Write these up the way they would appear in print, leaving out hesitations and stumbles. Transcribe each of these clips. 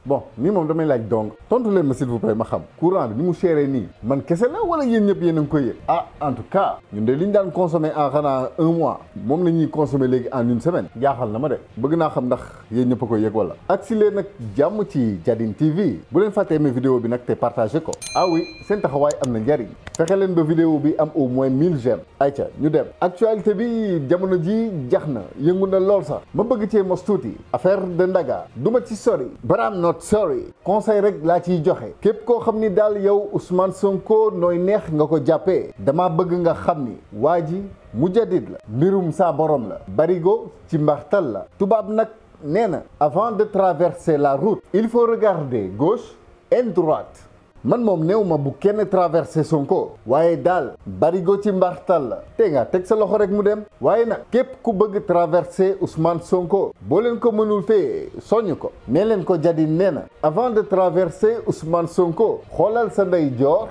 bon nii moom damay laaj donc tontu leen ma s'il vous plaît ma xam courant bi ni mu chéré nii man kese la wala yéen ñëpp yéen a ngi koy yëg en tout cas ñun de li ñu daan consommé en xanaa un mois moom la ñuy consommé léegi en une semaine jaaxal na ma de bëgg naa xam ndax yéen ñëpp a koy yëg wala ak si leen nag jàmm ci Jadine TV bu leen fàttee mes vidéo bi nag te partagé ko oui seen taxawaay am na njariñ fexe leen ba vidéo bi am au moins 1000 j'aime ayca ñu dem actualité bi jamono ji jax na yëngu na lool sax ma bëgg cee mos tuuti affaire de Ndaga duma ci sori but I'm not sorry conseil rek laa ciy joxe képp koo xam ni daal yow Ousmane Sonko nooy neex nga ko jàppee dama bëgg nga xam ni waa ji mujjadid la mbirum saa borom la barigo ci mbartal la tubaab nag nee na avant de traverser la route il faut regarder gauche et droite man moom néew ma bu kenn traversé Sonko waaye daal barigo ci mbartal la te nga teg sa loxo rek mu dem waaye nag képp ku bëgg traversé Ousmane Sonko boo leen ko mënul téye soññ ko nee leen ko Jadine nee na avant de traverser Ousmane Sonko xoolal sa ndeyjoor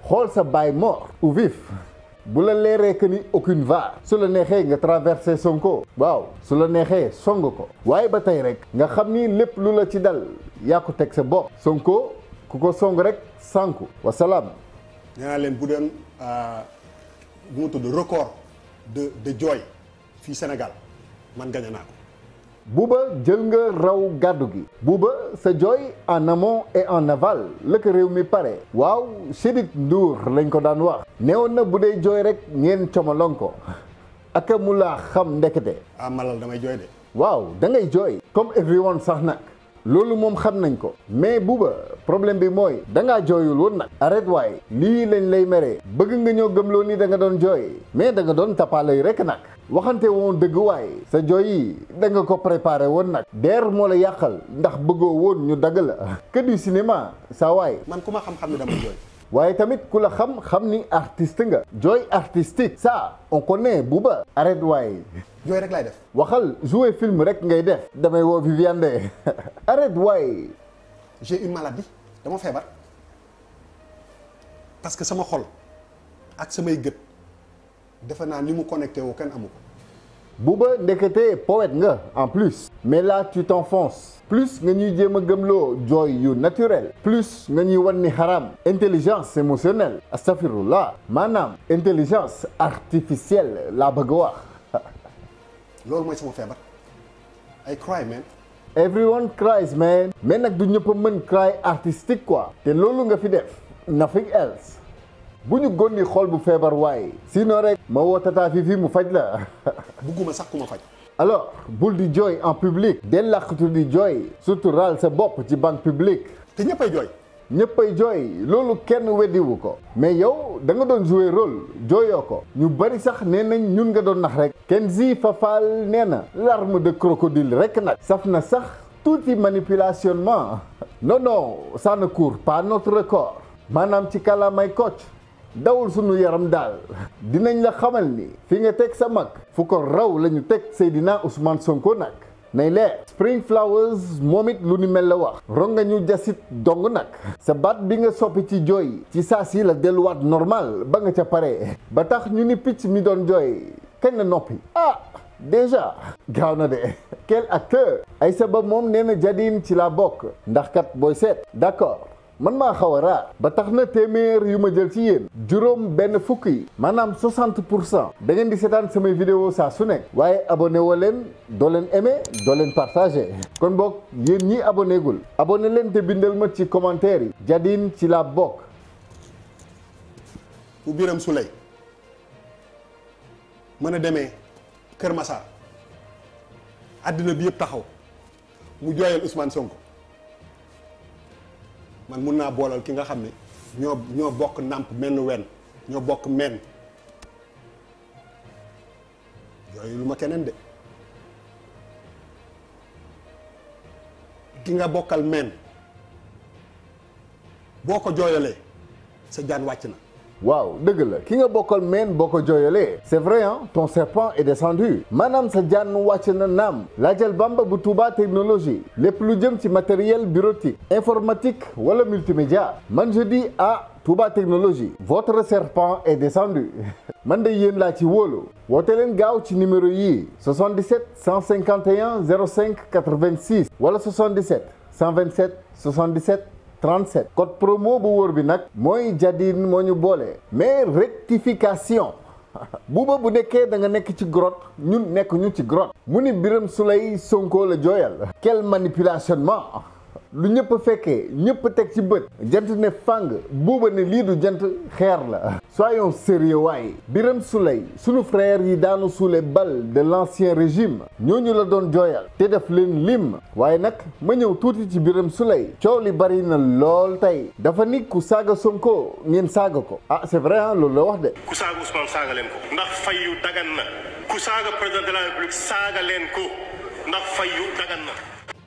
xool sa baay mort ou vif bu la leeree que ni aucune va su la neexee nga traversé Sonko waaw su la neexee song ko waaye ba tey rek nga xam ni lépp lu la ci dal yaa ko teg sa bopp Sonko ku ko song rek sànku wasalaam. nee naa leen bu doon bu mu tudd record de jooy fii Sénégal man gañe naa ko. Bouba jël nga raw gàddu gi. Bouba sa jooy en amont et en aval la ko réew mi pare. waaw Chérif Ndour lañ ko daan wax. neewoon na bu dee jooy rek ngeen comaloon ko ak mu laa xam ndekete. malal damay jooy de. waaw da ngay jooy. comme everyone sax nag. loolu moom xam nañ ko mais Bouba problème bi mooy dangaa jooyul woon nag arrête waay lii lañ lay meree bëgg nga ñëw gëmloo ni da nga doon jooy mais da nga doon tapaalay rek nag waxante woon dëgg waay sa jooy yi da nga ko préparé woon nag der moo la yàqal ndax bëggoo woon ñu dagg la que du cinéma sa waay man ku ma xam-xam ni dama jooy waaye tamit ku la xam ni artiste nga jooy artistique ça on connaît Bouba arrête waay jooy rek laay def waxal jouer film rek ngay def damay woo Viviane de arrête waay j'ai une maladie dama feebar parce que sama xol ak samay gët defe naa ni mu connecté wu kenn amu ko Bouba ndekete poète nga en plus mais là tu t'enfonces plus nga ñuy jéem a gëmloo jooy yu naturel plus nga ñuy wan ni xaraam intelligence émotionnelle astafirullah maanaam intelligence artificielle laa bëgg a wax loolu mooy sama feebar I cry man everyone cries man mais nag du ñëpp a mën cry artistique quoi te loolu nga fi def nothing else bu ñu góndi xool bu feebar waaye sinon rek ma woo tata Fifi mu faj la bugguma sax ku ma faj alors bul di jooy en public del làqatu di jooy surtout raal sa bopp ci banque publique te ñëppay jooy ñëppay jooy loolu kenn weddiwu ko mais yow da nga doon jouer rôle jooyoo ko ñu bari sax nee nañ ñun nga doon nax rek Kenzi Fafal nee na larme de crocodile rek nag saf na sax tuuti manipulationnement non ça ne court pas notre record maanaam ci kàllaamay Kocc dawul sunu yaram daal dinañ la xamal ni fi nga teg sa mag fu ko raw la ñu teg Seydina Ousmane Sonko nag nay leer Spring Flowers moom it lu ni mel la wax ronga ñu jasit dong nag sa baat bi nga soppi ci jooy ci saa si la delluwaat normal ba nga ca pare ba tax ñu ni picc mi doon jooy kañ la noppi déjà gaaw na de quel acteur ay sabab moom nee na Jadine ci la bokk ndax kat booy seet d'accord man maa xaw a raar ba tax na téeméer yu ma jël ci yéen juróom benn fukk yi maanaam 60% da ngeen di seetaan samay vidéo saa su nekk waaye abonné woo leen doo leen aimé doo leen partagé kon boog yéen ñi abonné gul abonné leen te bindal ma ci commentaire yi Jadine ci la bokk bu Biram Souley mën a demee Kër Massar àddina bi yëpp taxaw mu jooyal Ousmane Sonko man mun naa boolal ki nga xam ne ñoo bokk nàmp menn wenn ñoo bokk menn yooyu lu ma keneen de ki nga bokkal menn boo ko jooyalee sa jaan wàcc na waaw dëgg la ki nga bokkal meen boo ko jooyalee c'est vrai hein ton serpent est descendu maanaam sa jaan wàcc na naam laajal Bamba bu Touba technologie lépp lu jëm ci matériel bureautique informatique wala multimédia man je dis Touba technologie votre serpent est descendu man de yéen laa ci wóolu woote leen gaaw ci numéro yii 77 151 05 86 wala 77 127 77 37 code promo bu wóor bi nag mooy Jadine moo ñu boole mais rectification buuba bu nekkee da nga nekk ci grotte ñun nekk ñu ci grotte mu ni Birame Souleye Sonko la jooyal quel manipulationnement lu ñëpp fekkee ñëpp teg ci bët jant ne fàng buuba ne lii du jant xeer la soyons sérieux waaye Birame Souleye sunu frère yi daanu sous les balles de l'ancien régime ñooñu la doon jooyal te def leen lim waaye nag ma ñëw tuuti ci Birame Souleye coow li bari na lool tey dafa ni ku saaga Sonko ngeen saaga ko ah c'est vrai ah loolu la wax de ku saaga Ousmane saaga leen ko ndax fayu dagan na ku saaga président de la République saaga leen ko ndax fayu dagan na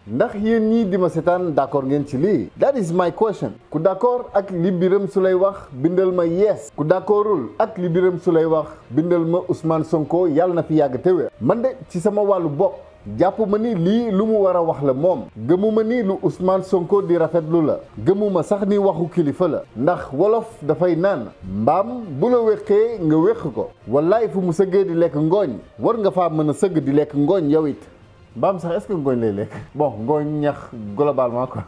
ndax yéen ñii di ma seetaan d'accord ngeen ci lii that is my question ku d'accord ak li Birame Souleye wax bindal ma yes ku d'accordul ak li Birame Souleye wax bindal ma Ousmane Sonko yàlla na fi yàgg te wér man de ci sama wàllu bopp jàpp ma ni lii lu mu war a wax la moom gëmuma ni lu Ousmane Sonko di rafetlu la gëmuma sax ni waxu kilifa la ndax wolof dafay naan mbaam bu la wéqee nga wéq ko wallaay fu mu sëggee di lekk ngooñ war nga faa mën a sëgg di lekk ngooñ yow it mbaam sax est-ce que ngooñ lay lekk bon ngooñ ñax globalement quoi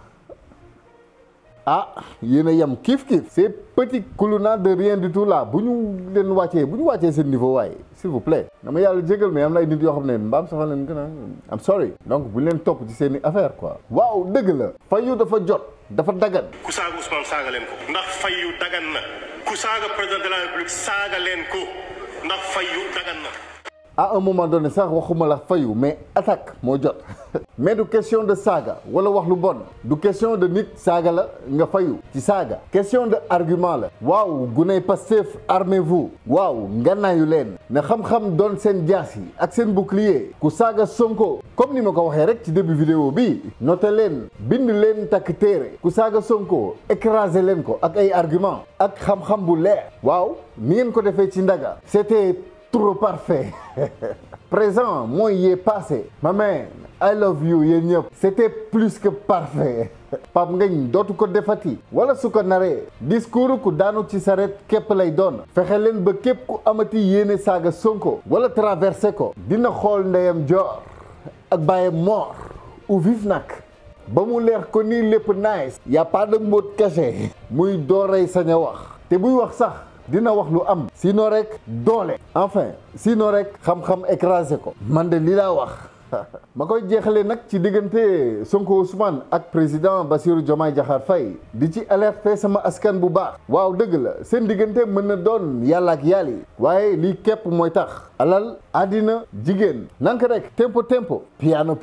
ah yéen a yem kiif-kiif ces petits coulounats de rien du tout là bu ñu wàccee seen niveau waaye s'il vous plaît dama yàlla jégal mais am na ay nit yoo xam ne mbaam sax leen gën a I'm sorry donc bu ñu leen topp ci seen i affaire quoi waaw dëgg la fayu dafa jot dafa dagan ku saaga Ousmane saaga leen ko ndax fayu dagan na ku saaga président de la République saaga leen ko ndax fayu dagan na à un moment donné sax waxuma la fayu mais attaque moo jot mais du question de saaga wala wax lu bon du question de nit saaga la nga fayu ci saaga question de argument la waaw guney Pastef armez-vous waaw ngannaayu leen na xam-xam doon seen jaas yi ak seen bouclier ku saaga Sonko comme ni ma ko waxee rek ci début vidéo bi noté leen bind leen takk téere ku saaga Sonko écraser leen ko ak ay argument ak xam-xam bu leer waaw ni ngeen ko defee ci ndaga c'était trop parfait présent mooy yee passé ma man I love you yéen ñëpp c'était plus que parfait Pape Ngagne dootu ko defati wala su ko naree discours ku daanu ci saret képp lay doon fexe leen ba képp ku amati yéene saaga Sonko wala traversé ko dina xool ndeyam joor ak bàyyam moor ou vif nag ba mu leer ko nii lépp nice y a pas de mot caché muy doorey sañ a wax te buy wax sax dina wax lu am sinon rek doole enfin sinon rek xam-xam écrasé ko man de lii laa wax ma koy jeexalee nag ci diggante Sonko Ousmane ak président Bassirou Diomaye Diakhar Faye di ci alerter sama askan bu baax waaw dëgg la seen diggante mën na doon yàlla ak yàlli waaye lii képp mooy tax alal àddina jigéen nank rek tempo piano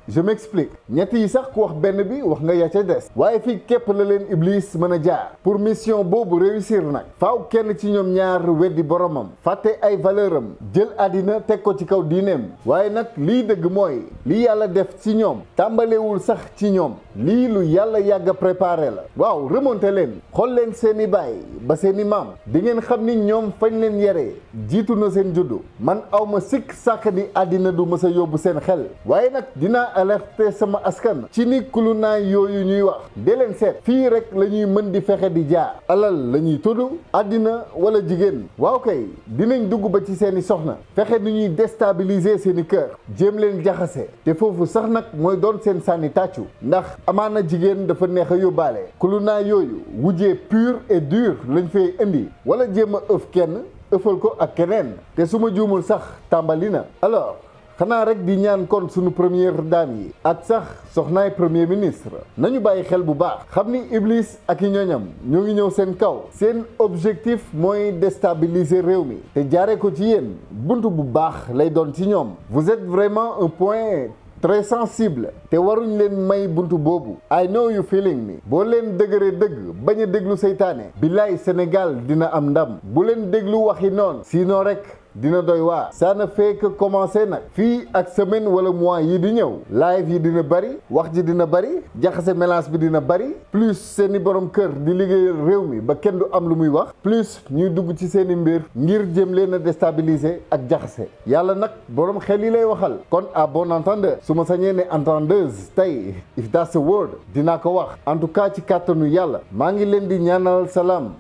je m'explique ñett yi sax ku wax benn bi wax nga ya ca des waaye fii képp la leen Iblis mën a jaar pour mission boobu réussir nag faaw kenn ci ñoom ñaar weddi boromam fàtte ay valeur am jël àddina teg ko ci kaw diineem waaye nag lii dëgg mooy lii yàlla def ci ñoom tàmbalewul sax ci ñoom lii lu yàlla yàgg a préparé la waaw remonté leen xool leen seeni baay ba seeni maam di ngeen xam ni ñoom fañ leen yaree jiitu na seen juddu man awma sikk sàkk ni àddina du mës a yóbbu seen xel waaye nag dinaa alerter sama askan ci ni kulunaa yooyu ñuy wax dee leen seet fii rek la ñuy mën di fexe di jaar alal la ñuy tudd àddina wala jigéen waaw kay dinañ dugg ba ci seeni soxna fexe ni ñuy déstabiliser seeni kër jéem leen jaxase te foofu sax nag mooy doon seen sànni tàccu ndax amaana jigéen dafa neex a yóbbaale kulunaa yooyu wujjee pur et dur lañ fay indi wala jéem a ëf kenn ëffal ko ak keneen te su ma juumul sax tàmbali na alors xanaa rek di ñaan kon sunu première dame yi ak sax soxnaay premier ministre nañu bàyyi xel bu baax xam ni Iblis ak i ñooñam ñoo ngi ñëw seen kaw seen objectif mooy déstabiliser réew mi te jaare ko ci yéen buntu bu baax lay doon ci ñoom vous êtes vraiment un point très sensible te waruñ leen may buntu boobu I know you feeling me boo leen dëgëree dëgg bañ a déglu seytaane billaay Sénégal dina am ndam bu leen déglu waxi noonu sinon rek dina doy waar ça ne fait que commencer nag fii ak semaine wala mois yi di ñëw live yi dina bari wax ji dina bari jaxase mélange bi dina bari plus seeni borom kër di liggéeyal réew mi ba kenn du am lu muy wax plus ñuy dugg ci seeni mbir ngir jëm leen a déstabiliser ak jaxase yàlla nag borom xel yi lay waxal kon à bon entendeur su ma sañee ne entendeuse tey if that's a word dinaa ko wax en tout cas ci kàttanu yàlla maa ngi leen di ñaanal salaam